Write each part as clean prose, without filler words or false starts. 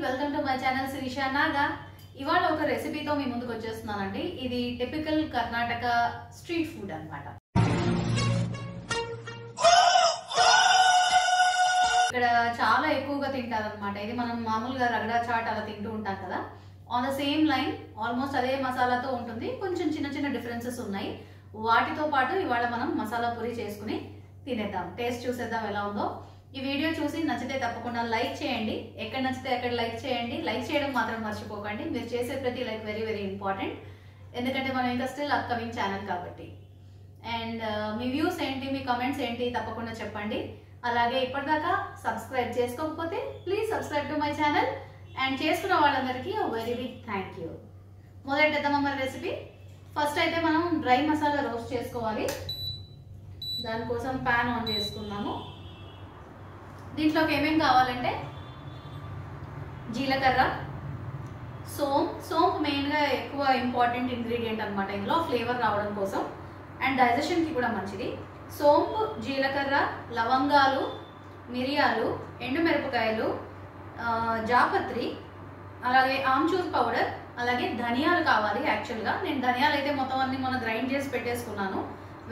Welcome to my channel Sirisha Naga. ఇవాళ ఒక రెసిపీతో మీ ముందుకు వచ్చేస్తున్నానండి. ఇది టిపికల్ కర్ణాటక స్ట్రీట్ ఫుడ్ అన్నమాట. ఇక్కడ చాలా ఎక్కువగా తింటారనమాట. ఇది మనం మామూలుగా రగడా చాట్ అలా తింటూ ఉంటాం కదా, on the same line almost అదే మసాలాతో ఉంటుంది. కొంచెం చిన్న చిన్న డిఫరెన్సెస్ ఉన్నాయి. వాటితో పాటు ఇవాళ మనం మసాలా పూరి చేసుకుని తినేద్దాం. టేస్ట్ చూసేద్దాం ఎలా ఉందో. ఈ వీడియో చూసి నచ్చితే తప్పకుండా లైక్ చేయండి. ఎక్కడ నచ్చితే అక్కడ లైక్ చేయండి. లైక్ చేయడం మాత్రం మర్చిపోకండి. మీరు చేసే ప్రతి లైక్ వెరీ వెరీ ఇంపార్టెంట్, ఎందుకంటే మనం ఇంకా స్టిల్ అప్కమింగ్ ఛానల్ కాబట్టి. అండ్ మీ వ్యూస్ ఏంటి, మీ కమెంట్స్ ఏంటి తప్పకుండా చెప్పండి. అలాగే ఇప్పటిదాకా సబ్స్క్రైబ్ చేసుకోకపోతే please subscribe to my channel. And చేసుకున్న వాళ్ళందరికీ వెరీ బిగ్ థ్యాంక్ యూ. మొదలెట్టేద్దామా మన రెసిపీ. ఫస్ట్ అయితే మనం డ్రై మసాలా రోస్ట్ చేసుకోవాలి. దానికోసం ప్యాన్ ఆన్ చేసుకున్నాము. దీంట్లోకి ఏమేమి కావాలంటే జీలకర్ర, సోంపు మెయిన్గా ఎక్కువ ఇంపార్టెంట్ ఇంగ్రీడియంట్ అనమాట ఇందులో, ఫ్లేవర్ రావడం కోసం అండ్ డైజెషన్కి కూడా మంచిది. సోంపు, జీలకర్ర, లవంగాలు, మిరియాలు, ఎండుమిరపకాయలు, జాపత్రి, అలాగే ఆమ్చూర్ పౌడర్, అలాగే ధనియాలు కావాలి. యాక్చువల్గా నేను ధనియాలు అయితే మొత్తం అన్ని మొన్న గ్రైండ్ చేసి పెట్టేసుకున్నాను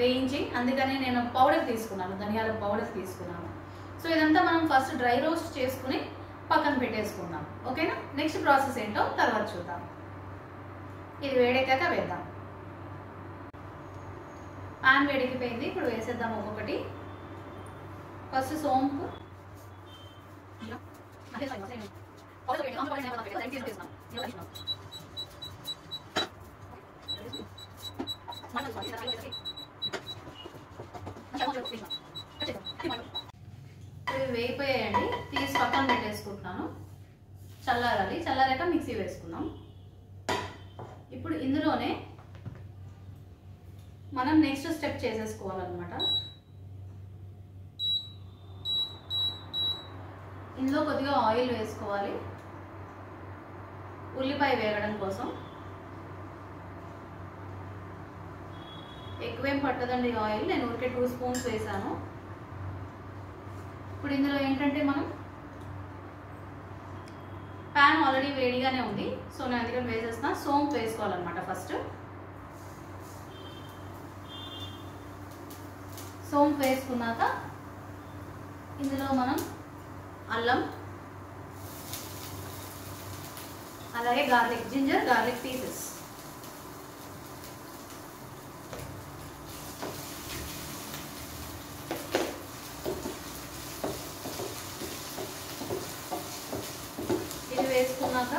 వేయించి, అందుకని నేను పౌడర్ తీసుకున్నాను, ధనియాల పౌడర్ తీసుకున్నాను. సో ఇదంతా మనం ఫస్ట్ డ్రై రోస్ట్ చేసుకుని పక్కన పెట్టేసుకుందాం. ఓకేనా? నెక్స్ట్ ప్రాసెస్ ఏంటో తర్వాత చూద్దాం. ఇది వేడెక్కాక వేద్దాం. పాన్ వేడెక్కిపోయింది, ఇప్పుడు వేసేద్దాం ఒక్కొక్కటి. ఫస్ట్ సోంపు, ఇవి వేగిపోయాయండి. తీసి పక్కన పెట్టేసుకుంటున్నాను. చల్లారాలి. చల్లారాక మిక్సీ వేసుకుందాం. ఇప్పుడు ఇందులోనే మనం నెక్స్ట్ స్టెప్ చేసేసుకోవాలన్నమాట. ఇందులో కొద్దిగా ఆయిల్ వేసుకోవాలి ఉల్లిపాయ వేగడం కోసం. ఎక్కువేం పట్టదండి ఆయిల్, నేను ఊరికే 2 స్పూన్స్ వేసాను. ఇప్పుడు ఇందులో ఏంటంటే మనం ప్యాన్ ఆల్రెడీ వేడిగానే ఉంది, సో నేను అందుకని వేసేస్తున్నా. సోంపు వేసుకోవాలన్నమాట. ఫస్ట్ సోంపు వేసుకున్నాక ఇందులో మనం అల్లం, అలాగే జింజర్ గార్లిక్ పీసెస్, ఇది వేసుకున్నాక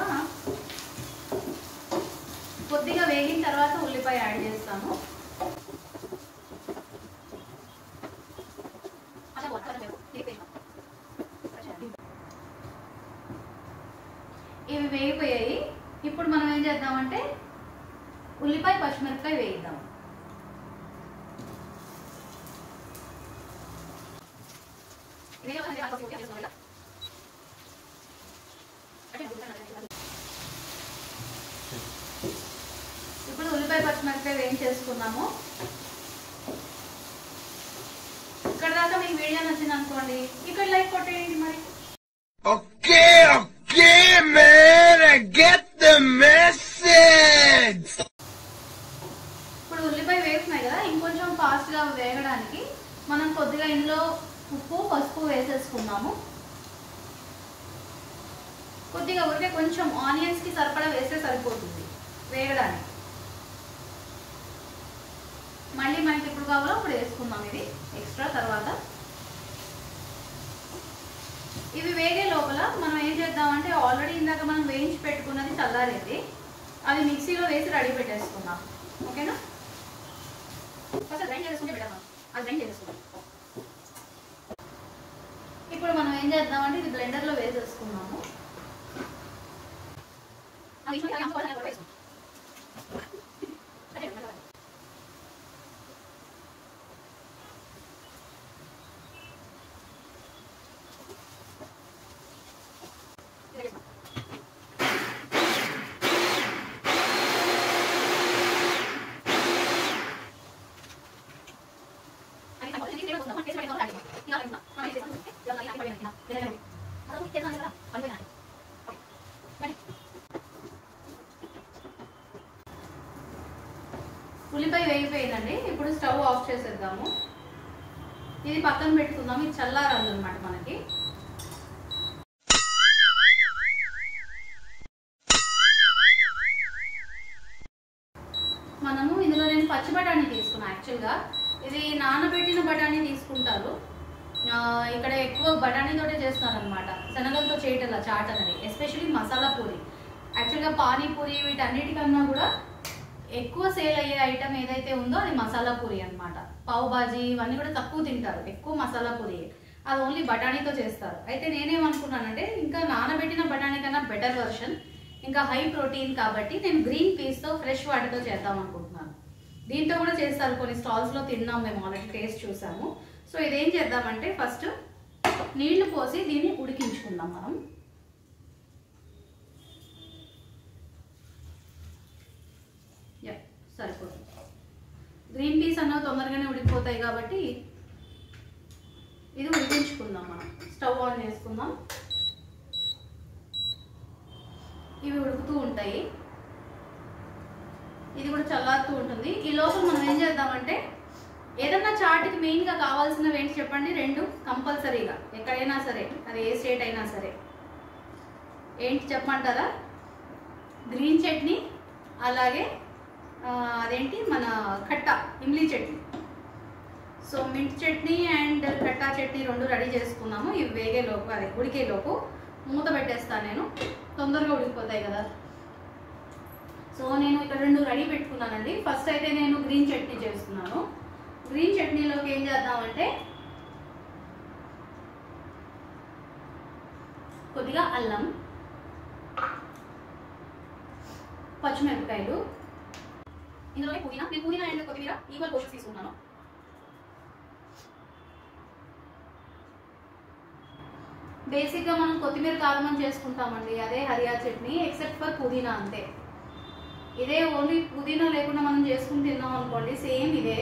కొద్దిగా వేగిన తర్వాత ఉల్లిపాయ యాడ్ చేస్తాను. ఇవి వేగిపోయాయి. ఇప్పుడు మనం ఏం చేద్దామంటే ఉల్లిపాయ, పచ్చిమిరపకాయ వేయిద్దాం. ఇప్పుడు ఉల్లిపాయ, పచ్చిమిరపకాయ వేయించేసుకున్నాము. ఇక్కడ దాకా మీకు వీడియో నచ్చింది అనుకోండి, ఇక్కడ లైక్ కొట్టేయండి మరి. Okay, man, I get the message. ఇప్పుడు ఉల్లిపాయ వేస్తున్నాయి కదా, ఇంకొంచెం ఫాస్ట్గా వేగడానికి మనం కొద్దిగా ఇందులో ఉప్పు, పసుపు వేసేసుకున్నాము. కొద్దిగా ఊరికే కొంచెం ఆనియన్స్కి సరిపడా వేస్తే సరిపోతుంది వేగడానికి. మళ్ళీ మనకి ఎప్పుడు కావాలో అప్పుడు వేసుకుందాం ఇది ఎక్స్ట్రా తర్వాత. ఇవి వేగే లోపల మనం ఏం చేద్దామంటే ఆల్రెడీ ఇందాక మనం వేయించి పెట్టుకున్నది చల్లారింది, అది మిక్సీలో వేసి రెడీ పెట్టేసుకుందాం. ఓకేనా? ఫస్ట్ గ్రైండ్ చేసుకుంటే బెటర్. అది గ్రైండ్ చేసుకుందాం. ఇప్పుడు మనం ఏం చేద్దామంటే ఇది బ్లెండర్లో వేసేసుకున్నాము. చేసేద్దాము. ఇది పక్కన పెట్టుకుందాం. ఇది చల్లారాలన్నమాట మనకి. మనము ఇందులో నేను పచ్చి బఠానీ తీసుకున్నాను. యాక్చువల్గా ఇది నానబెట్టిన బఠానీ తీసుకుంటారు. ఇక్కడ ఎక్కువ బఠానీతోటే చేస్తున్నారు అనమాట. శనగలతో చేయటం చాట్ అనేది, ఎస్పెషల్లీ మసాలా పూరి. యాక్చువల్గా పానీపూరి వీటన్నిటికన్నా కూడా ఎక్కువ సేల్ అయ్యే ఐటమ్ ఏదైతే ఉందో అది మసాలా పూరి అనమాట. పావు బాజీ ఇవన్నీ కూడా తక్కువ తింటారు, ఎక్కువ మసాలా పూరి. అది ఓన్లీ బఠానీతో చేస్తారు. అయితే నేనేమనుకున్నానంటే ఇంకా నానబెట్టిన బఠానీ కన్నా బెటర్ వర్షన్, ఇంకా హై ప్రోటీన్ కాబట్టి నేను గ్రీన్ పీస్తో ఫ్రెష్ వాటితో చేద్దాం అనుకుంటున్నాను. దీంతో కూడా చేస్తారు, కొన్ని స్టాల్స్లో తిన్నాం మేము, ఆల్రెడీ టేస్ట్ చూసాము. సో ఇదేం చేద్దామంటే ఫస్ట్ నీళ్లు పోసి దీన్ని ఉడికించుకుందాం మనం. సరిపోతుంది. గ్రీన్ పీస్ అన్నవి తొందరగానే ఉడికిపోతాయి కాబట్టి ఇది ఉడికించుకుందాం మనం. స్టవ్ ఆన్ చేసుకుందాం. ఇవి ఉడుకుతూ ఉంటాయి, ఇది కూడా చల్లారుతూ ఉంటుంది. ఈ లోపల మనం ఏం చేద్దామంటే ఏదన్నా చాట్కి మెయిన్గా కావాల్సినవి ఏంటి చెప్పండి? 2 కంపల్సరీగా, ఎక్కడైనా సరే, అది ఏ స్టేట్ అయినా సరే. ఏంటి చెప్పమంటారా? గ్రీన్ చట్నీ, అలాగే అదేంటి మన khatta imli chutney. So mint chutney and khatta chutney 2 ready చేసుకున్నాము. ఇవి వేగేలోపు, అదే ఉడికేలోపు మూత పెట్టేస్తాను నేను, తొందరగా ఉడికిపోతాయి కదా. సో నేను ఇక్కడ 2 రెడీ పెట్టుకున్నానండి. ఫస్ట్ అయితే నేను గ్రీన్ చట్నీ చేస్తున్నాను. గ్రీన్ చట్నీలోకి ఏం చేద్దామంటే కొద్దిగా అల్లం, పచ్చిమిరపకాయలు, ఇందులోనే పుదీనా. నేను పుదీనా అండ్ కొత్తిమీర ఈక్వల్ పోర్షన్స్ తీసుకున్నాను. బేసిక్గా మనం కొత్తిమీర కారం చేసుకుంటామండి, అదే హరియా చట్నీ, ఎక్సెప్ట్ ఫర్ పుదీనా అంతే. ఇదే ఓన్లీ పుదీనా లేకుండా మనం చేసుకుని తిన్నాం అనుకోండి, సేమ్ ఇదే.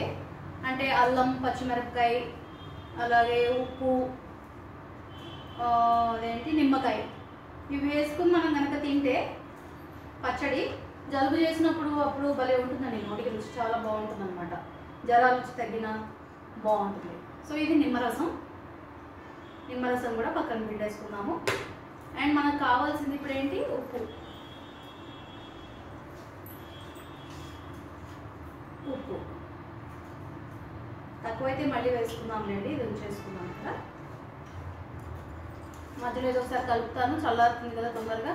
అంటే అల్లం, పచ్చిమిరపకాయ, అలాగే ఉప్పు, అదేంటి నిమ్మకాయ, ఇవి వేసుకుని మనం కనుక తింటే పచ్చడి జలుబు చేసినప్పుడు అప్పుడు భలే ఉంటుందండి. నోటికి రుచి చాలా బాగుంటుంది అనమాట. జ్వరాలు రుచి తగ్గినా బాగుంటుంది. సో ఇది నిమ్మరసం. నిమ్మరసం కూడా పక్కన పెట్టేసుకున్నాము. అండ్ మనకు కావాల్సింది ఇప్పుడు ఏంటి? ఉప్పు. ఉప్పు తక్కువైతే మళ్ళీ వేసుకుందాంలేండి, ఇది ఉంచేసుకున్నాం కదా. మధ్యలో ఏదో ఒకసారి కలుపుతాను, చల్లారుతుంది కదా తొందరగా.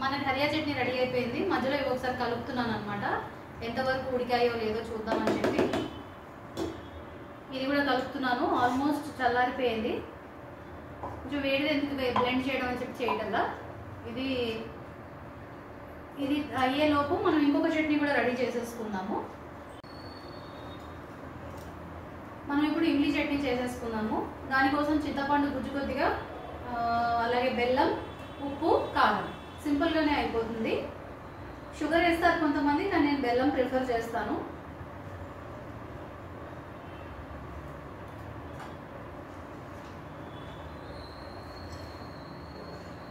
మనకి హరియా చట్నీ రెడీ అయిపోయింది. మధ్యలో ఇవి ఒకసారి కలుపుతున్నాను అనమాట, ఎంతవరకు ఉడికాయో లేదో చూద్దామని చెప్పి. ఇది కూడా కలుపుతున్నాను. ఆల్మోస్ట్ చల్లారిపోయింది. కొంచెం వేడిది ఎందుకు బ్లెండ్ చేయడం అని చెప్పి చేయటంలా. ఇది అయ్యేలోపు మనం ఇంకొక చట్నీ కూడా రెడీ చేసేసుకుందాము. మనం ఇప్పుడు ఇమ్లీ చట్నీ చేసేసుకుందాము. దానికోసం చింతపండు గుజ్జు కొద్దిగా, అలాగే బెల్లం, ఉప్పు, కారం. సింపుల్గానే అయిపోతుంది. షుగర్ వేస్తారు కొంతమంది, కానీ నేను బెల్లం ప్రిఫర్ చేస్తాను.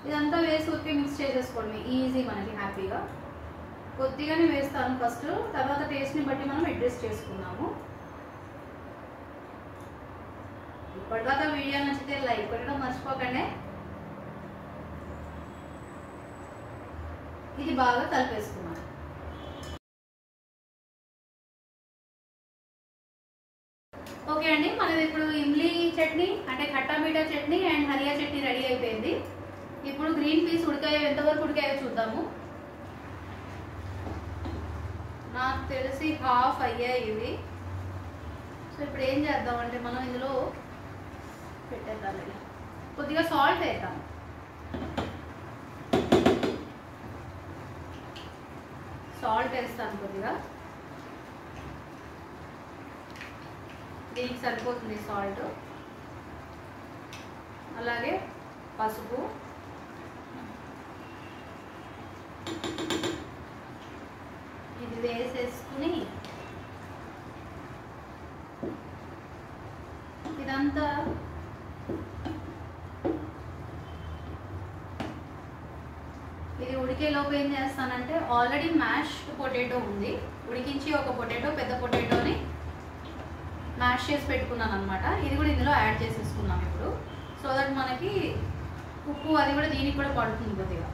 ఇదంతా వేసి ఉత్తి మిక్స్ చేసేసుకోండి, ఈజీ మనకి హ్యాపీగా. కొద్దిగానే వేస్తాను ఫస్ట్, తర్వాత టేస్ట్ని బట్టి మనం అడ్జస్ట్ చేసుకున్నాము. ఇప్పటిదాకా వీడియో నచ్చితే లైక్ కొట్టడం మర్చిపోకండి. ఇది బాగా కలిపేసుకున్నాను. ఓకే అండి, మనది ఇప్పుడు ఇమ్లీ చట్నీ అంటే ఖట్టా మీఠా చట్నీ అండ్ హరియా చట్నీ రెడీ అయిపోయింది. ఇప్పుడు గ్రీన్ పీస్ ఉడికాయో, ఎంతవరకు ఉడికాయో చూద్దాము. నాకు తెలిసి హాఫ్ అయ్యాయి ఇవి. సో ఇప్పుడు ఏం చేద్దామంటే మనం ఇందులో పెట్టేద్దాం, కొద్దిగా సాల్ట్ వేద్దాం. సాల్ట్ వేస్తాను కొద్దిగా, దీనికి సరిపోతుంది సాల్ట్. అలాగే పసుపు, ఇది వేసేసుకుని ఇదంతా ఇది ఉడికేలోపు ఏం చేస్తానంటే ఆల్రెడీ మ్యాష్డ్ పొటాటో ఉంది, ఉడికించి ఒక పొటాటో, పెద్ద పొటాటోని మ్యాష్ చేసి పెట్టుకున్నాను అనమాట. ఇది కూడా ఇందులో యాడ్ చేసేసుకున్నాం ఇప్పుడు, సో దట్ మనకి ఉప్పు అది కూడా దీనికి కూడా పడుతుంది కొద్దిగా.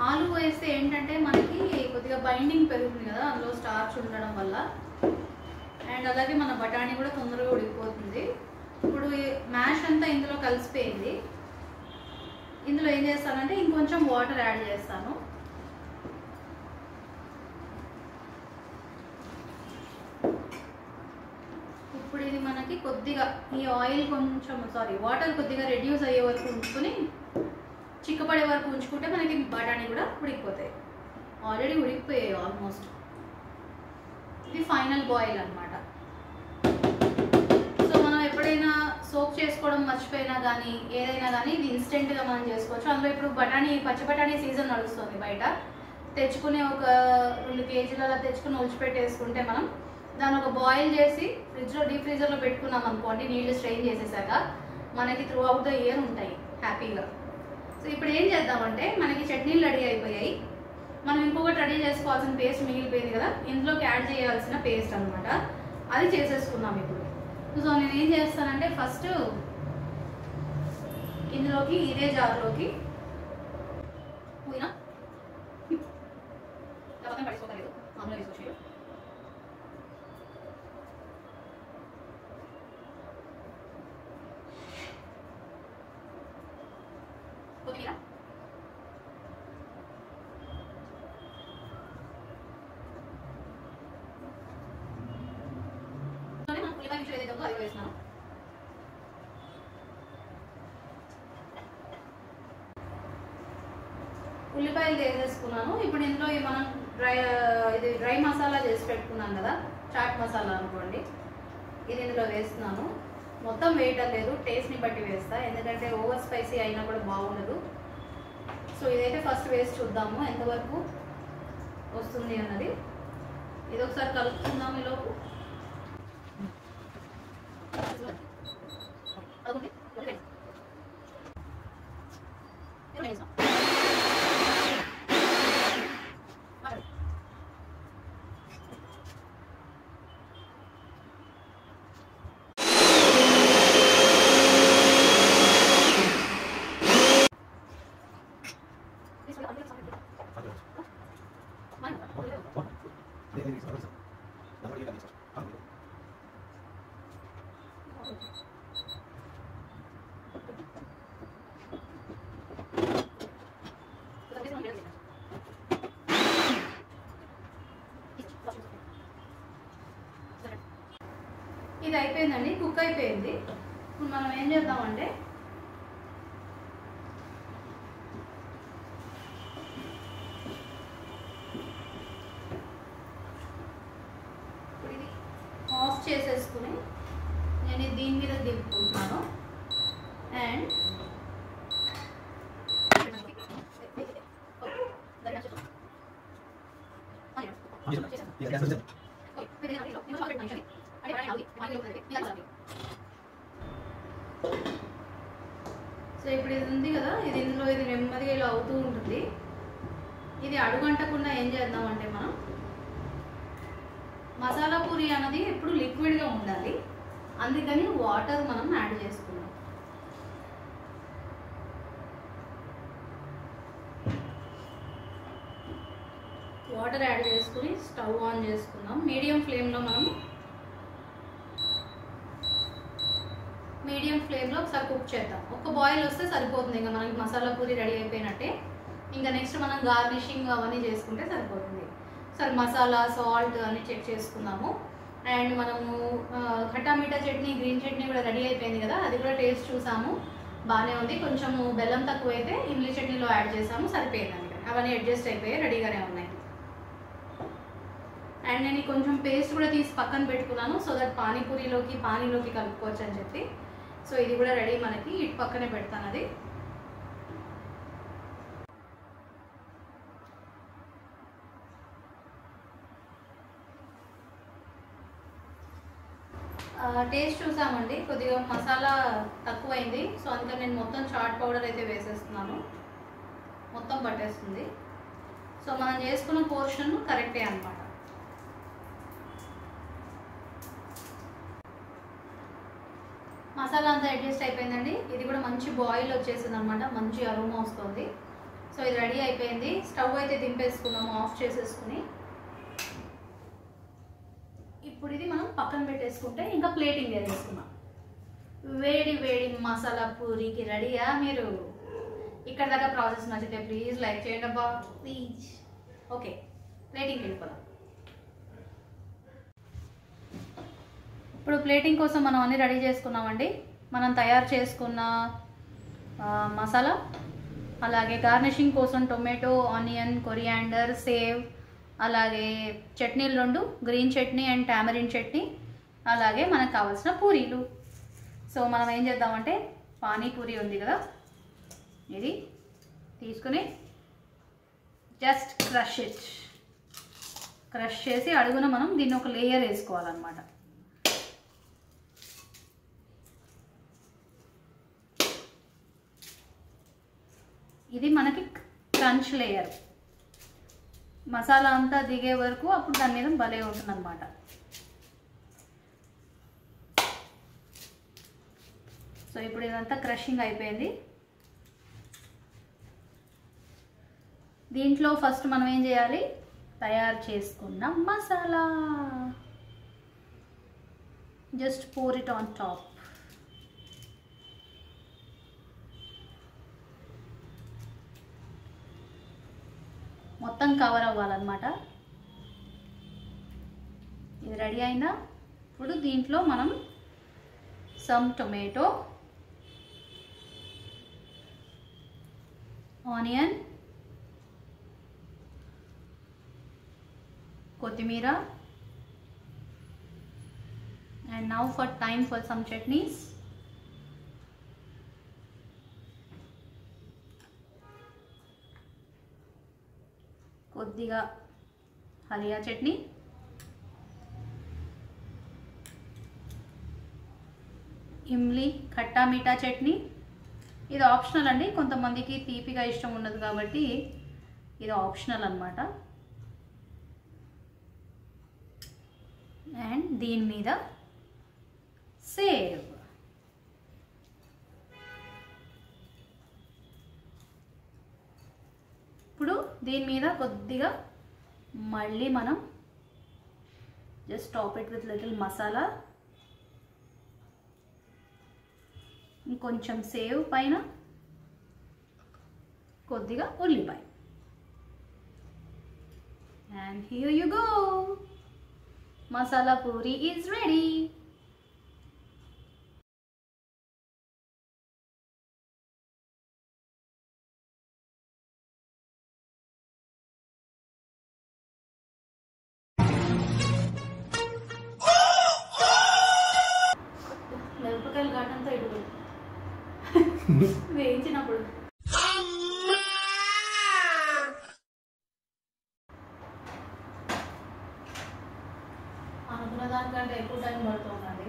ఆలు వేస్తే ఏంటంటే మనకి కొద్దిగా బైండింగ్ పెరుగుతుంది కదా అందులో స్టార్చ్ ఉండడం వల్ల, అండ్ అలాగే మన బఠానీ కూడా తొందరగా ఉడికిపోతుంది. ఇప్పుడు మ్యాష్ అంతా ఇందులో కలిసిపోయింది. ఇందులో ఏం చేస్తానంటే ఇంకొంచెం వాటర్ యాడ్ చేస్తాను. ఇప్పుడు ఇది మనకి కొద్దిగా ఈ ఆయిల్ కొంచెం వాటర్ కొద్దిగా రెడ్యూస్ అయ్యే వరకు ఉంచుకొని చిక్కపడే వరకు ఉంచుకుంటే మనకి బఠానీ కూడా ఉడికిపోతాయి. ఆల్రెడీ ఉడికిపోయాయి ఆల్మోస్ట్. ఇది ఫైనల్ బాయిల్ అనమాట. సో మనం ఎప్పుడైనా సోక్ చేసుకోవడం మర్చిపోయినా కానీ ఏదైనా కానీ ఇది ఇన్స్టెంట్గా మనం చేసుకోవచ్చు. అందులో ఇప్పుడు పచ్చి బఠానీ సీజన్ నడుస్తుంది బయట, తెచ్చుకుని ఒక 2 కేజీలు అలా తెచ్చుకుని ఒలిచిపెట్టేసుకుంటే మనం దాన్ని ఒక బాయిల్ చేసి డీప్ ఫ్రీజర్లో పెట్టుకున్నాం అనుకోండి, నీళ్ళు స్ట్రెయిన్ చేసేసాక మనకి త్రూ అవుట్ ద ఇయర్ ఉంటాయి హ్యాపీగా. సో ఇప్పుడు ఏం చేద్దామంటే మనకి చట్నీలు రెడీ అయిపోయాయి, మనం ఇంకొకటి రెడీ చేసుకోవాల్సిన పేస్ట్ మిగిలిపోయింది కదా, ఇందులోకి యాడ్ చేయాల్సిన పేస్ట్ అనమాట, అది చేసేసుకున్నాం ఇప్పుడు. సో నేను ఏం చేస్తానంటే ఫస్ట్ ఇందులోకి ఇదే జార్లోకి పడిపోతలేదు మామూలుగా వేసుకోవచ్చు. అది వేసినాం. ఉల్లిపాయలు వేసేసుకున్నాను. ఇప్పుడు ఇందులో మనం డ్రై మసాలా చేసి పెట్టుకున్నాను కదా, చాట్ మసాలా అనుకోండి, ఇది ఇందులో వేస్తున్నాను. మొత్తం వేయటం లేదు, టేస్ట్ని బట్టి వేస్తా, ఎందుకంటే ఓవర్ స్పైసీ అయినా కూడా బాగుండదు. సో ఇదైతే ఫస్ట్ వేసి చూద్దాము ఎంతవరకు వస్తుంది అన్నది. ఇది ఒకసారి కలుపుకుందాం ఈలోపు. ఇది అయిపోయిందండి, కుక్ అయిపోయింది. ఇప్పుడు మనం ఏం చేద్దామంటే ఇప్పుడు ఇది ఆఫ్ చేసేసుకుని నేను దీని మీద దింపుకుంటున్నాను. అండ్ సో ఇప్పుడు ఇది ఉంది కదా, ఇది ఇందులో ఇది నెమ్మదిగా ఇలా అవుతూ ఉంటుంది. ఇది అడుగంటకుండా ఏం చేద్దామంటే మనం మసాలా పూరి అన్నది ఎప్పుడు లిక్విడ్గా ఉండాలి, అందుకని వాటర్ మనం యాడ్ చేసుకున్నాం. వాటర్ యాడ్ చేసుకుని స్టవ్ ఆన్ చేసుకుందాం. మీడియం ఫ్లేమ్లో ఒకసారి కుక్ చేద్దాం. ఒక బాయిల్ వస్తే సరిపోతుంది, ఇంకా మనకి మసాలా పూరి రెడీ అయిపోయినట్టే. ఇంకా నెక్స్ట్ మనం గార్నిషింగ్ అవన్నీ చేసుకుంటే సరిపోతుంది. సరే మసాలా, సాల్ట్ అన్ని చెక్ చేసుకుందాము. అండ్ మనము ఖట్టా మీఠా చట్నీ, గ్రీన్ చట్నీ కూడా రెడీ అయిపోయింది కదా, అది కూడా టేస్ట్ చూసాము, బాగానే ఉంది. కొంచెము బెల్లం తక్కువైతే ఇమ్లీ చట్నీలో యాడ్ చేసాము, సరిపోయింది. అందుకని అవన్నీ అడ్జస్ట్ అయిపోయి రెడీగానే ఉన్నాయి. అండ్ నేను కొంచెం పేస్ట్ కూడా తీసి పక్కన పెట్టుకున్నాను, సో దట్ పానీలోకి కలుపుకోవచ్చు అని చెప్పి. సో ఇది కూడా రెడీ, మనకి ఇటు పక్కనే పెడతాను అది. టేస్ట్ చూసామండి, కొద్దిగా మసాలా తక్కువైంది, సో అందుకని నేను మొత్తం చాట్ పౌడర్ అయితే వేసేస్తున్నాను, మొత్తం పట్టేస్తుంది. సో మనం చేసుకున్న పోర్షన్ కరెక్టే అన్నమాట. మసాలా అంతా అడ్జస్ట్ అయిపోయిందండి. ఇది కూడా మంచి బాయిల్ వచ్చేసింది అనమాట, మంచి అరోమా వస్తుంది. సో ఇది రెడీ అయిపోయింది. స్టవ్ అయితే దింపేసుకున్నాము, ఆఫ్ చేసేసుకుని. ఇప్పుడు ఇది మనం పక్కన పెట్టేసుకుంటే ఇంకా ప్లేటింగ్ వేసేసుకున్నాం. వేడి వేడి మసాలా పూరికి రెడీయా మీరు? ఇక్కడ దాకా ప్రాసెస్ నచ్చితే ప్లీజ్ లైక్ చేయండి అబ్బా, ప్లీజ్. ఓకే, ప్లేటింగ్ వెళ్ళిపోదాం. ఇప్పుడు ప్లేటింగ్ కోసం మనం అన్నీ రెడీ చేసుకున్నామండి. మనం తయారు చేసుకున్న మసాలా, అలాగే గార్నిషింగ్ కోసం టొమాటో, ఆనియన్, కొరియాండర్, సేవ్, అలాగే చట్నీలు 2, green chutney and tamarind chutney, అలాగే మనకు కావాల్సిన పూరీలు. సో మనం ఏం చేద్దామంటే, పానీపూరి ఉంది కదా, ఇది తీసుకుని జస్ట్ క్రష్ చేసి అడుగున మనం దీన్ని ఒక లేయర్ వేసుకోవాలన్నమాట. ఇది మనకి క్రంచ్ లేయర్, మసాలా అంతా దిగే వరకు, అప్పుడు దాని మీద భలే ఉంటుంది అన్నమాట. సో ఇప్పుడు ఇదంతా క్రషింగ్ అయిపోయింది. దీంట్లో ఫస్ట్ మనం ఏం చేయాలి, తయారు చేసుకున్న masala just pour it on top. మొత్తం కవర్ అవ్వాలన్నమాట. ఇది రెడీ అయిందా? ఇప్పుడు దీంట్లో మనం సమ్ టొమాటో, ఆనియన్, కొత్తిమీర, and now for time for some chutneys. కొద్దిగా హరియా చట్నీ, ఇమ్లీ ఖట్టా మీఠా చట్నీ. ఇది ఆప్షనల్ అండి, కొంతమందికి తీపిగా ఇష్టం ఉండదు కాబట్టి ఇది ఆప్షనల్ అన్నమాట. అండ్ దీని మీద సేవ్. ఇప్పుడు దీని మీద కొద్దిగా మళ్ళీ మనం just top it with little masala, ఇంకొంచెం సేవ్ పైన, కొద్దిగా ఉల్లిపాయ. And here you go, masala puri is ready. మిరపకాయలు ఘాటంతో ఇటు వేయించినప్పుడు అనుకున్న దానికంటే ఎక్కువ టైం పడుతుందండి.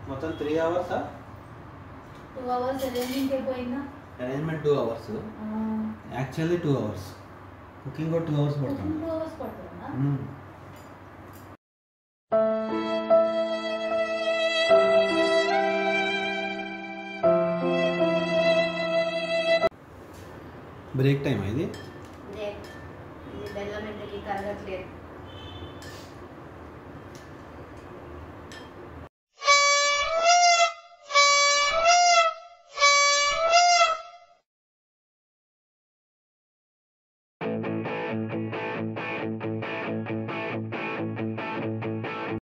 మొత్తం 3 hours 2 hours అరేంజింగ్ అయిపోయిందా? Arrangement 2 hours, actually 2 hours, cooking కూడా 2 hours పడుతుంది. 2 hours పడుతుందా? బ్రేక్ టైం ఇది. ఇది బెల్లం ఎంతకి కరగట్లేదు.